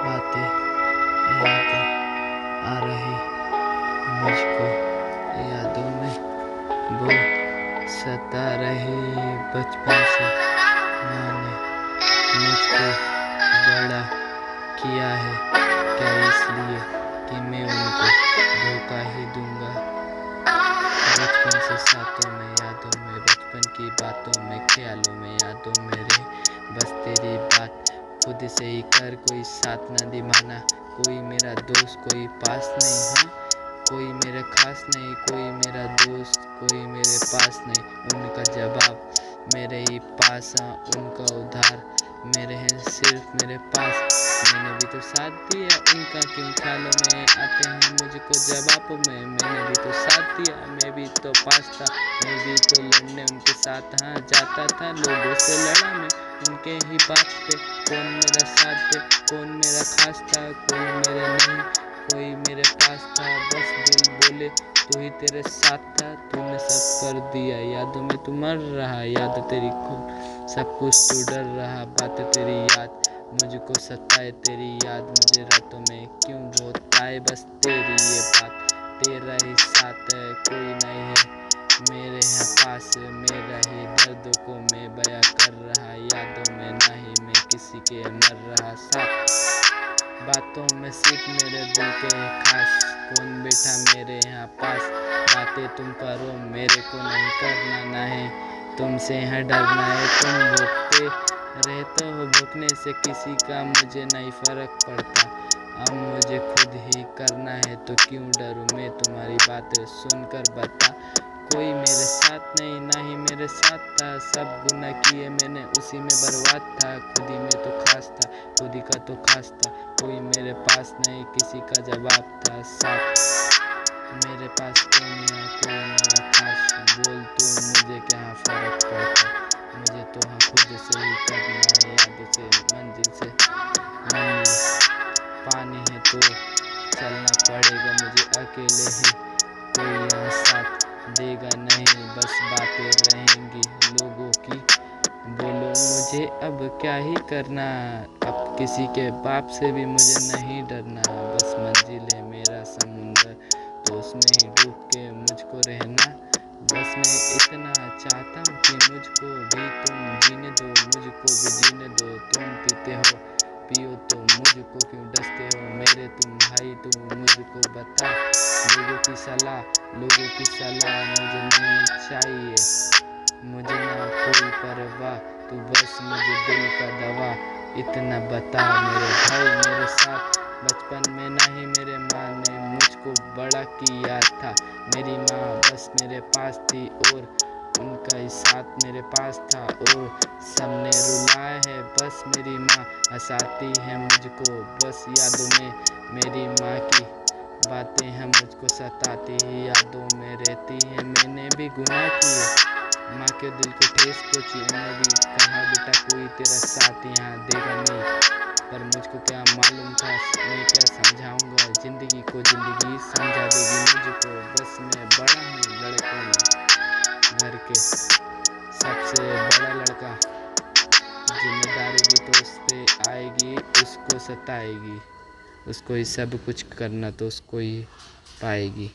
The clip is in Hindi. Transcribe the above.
बातें याद आ रही मुझको, यादों में वो सता रही। बचपन से माँ ने मुझको बड़ा किया है, क्या इसलिए कि मैं उनको धोखा ही दूंगा। बचपन से साथों में, यादों में, बचपन की बातों में, ख्यालों में, यादों में रहे बस तेरी बात। खुद से ही कर, कोई साथ न दिमाना, कोई मेरा दोस्त कोई पास नहीं। हाँ, कोई मेरा खास नहीं, कोई मेरा दोस्त कोई मेरे पास नहीं। उनका जवाब मेरे ही पास, हाँ उनका उधार मेरे हैं सिर्फ मेरे पास। मैंने भी तो साथ दिया उनका, क्यों ख्यालों में आते हैं मुझको जवाबों में। मैंने भी तो साथ दिया, मैं भी तो पास था, मैं भी तो लड़ने उनके साथ हाँ जाता था। लोगों से लड़ा मैं उनके ही बात पे, कौन मेरा साथ दे, कौन मेरा खास था, कोई मेरे नहीं, कोई मेरे पास था। बस दिल बोले तू ही तेरे साथ था, तूने सब कर दिया। यादों में तू मर रहा, याद तेरी खूब सब कुछ तू डर रहा। बातें तेरी याद मुझको सताए, तेरी याद मुझे रातों में क्यों बहुत आए। बस तेरी ये बात, तेरा ही साथ है, कोई नहीं है मेरे यहाँ पास। मेरा ही दर्द को मैं बयां कर रहा, यादों में नहीं मैं किसी के मर रहा। साथ बातों में सिर्फ मेरे दिल के खास, कौन बैठा मेरे यहाँ पास। बातें तुम करो मेरे को नहीं करना, नहीं तुमसे यहाँ डरना है। तुम भूखते रहते हो, भूखने से किसी का मुझे नहीं फर्क पड़ता। अब मुझे खुद ही करना है तो क्यों डरूं मैं, तुम्हारी बातें सुनकर बता। कोई मेरे साथ नहीं, ना ही मेरे साथ था, सब गुनाह किए मैंने उसी में बर्बाद था। खुद ही में तो खास था, खुद ही का तो खास था, कोई मेरे पास नहीं किसी का जवाब था। साथ मेरे पास कौन यहाँ कोई मेरा खास, बोल तू मुझे क्या फर्क पड़ता। मुझे तो हाँ खुद से ही करना है, यादों से मंजिल से मंजिल पानी है तो चलना पड़ेगा मुझे अकेले ही, कोई यहाँ साथ देगा नहीं। बस बातें रहेंगी लोगों की, बोलो मुझे अब क्या ही करना। अब किसी के बाप से भी मुझे नहीं डरना। बस मंजिल है मेरा समुंदर, तो उसमें ही डूब के मुझको रहना। बस मैं इतना चाहता हूँ कि मुझको भी तुम जीने दो, मुझको भी जीने दो। तुम पीते हो पियो तो मुझको क्यों डसते हो, मेरे तुम भाई तुम मुझको बता। लोगों की सलाह मुझे नहीं चाहिए, मुझे ना कोई परवाह, तू बस मुझे दिल का दवा। इतना बता मेरे भाई मेरे साथ, बचपन में नहीं मेरे माँ ने मुझको बड़ा किया था। मेरी माँ बस मेरे पास थी और उनका ही साथ मेरे पास था, और सबने रुलाया है बस मेरी माँ हंसाती है मुझको। बस यादों में मेरी माँ की बातें हैं मुझको सताती ही, यादों में रहती है। मैंने भी गुनाह किए, माँ के दिल को ठेस पहुंची, उन्होंने भी कहा बेटा कोई तेरा साथ यहाँ देगा नहीं। पर मुझको क्या मालूम था, मैं क्या समझाऊंगा जिंदगी को, जिंदगी समझा देगी मुझको। बस मैं बड़ा हूँ लड़कों में, घर के सबसे बड़ा लड़का, जिम्मेदारी भी तो उस पे आएगी, उसको सताएगी, उसको ही सब कुछ करना तो उसको ही पाएगी।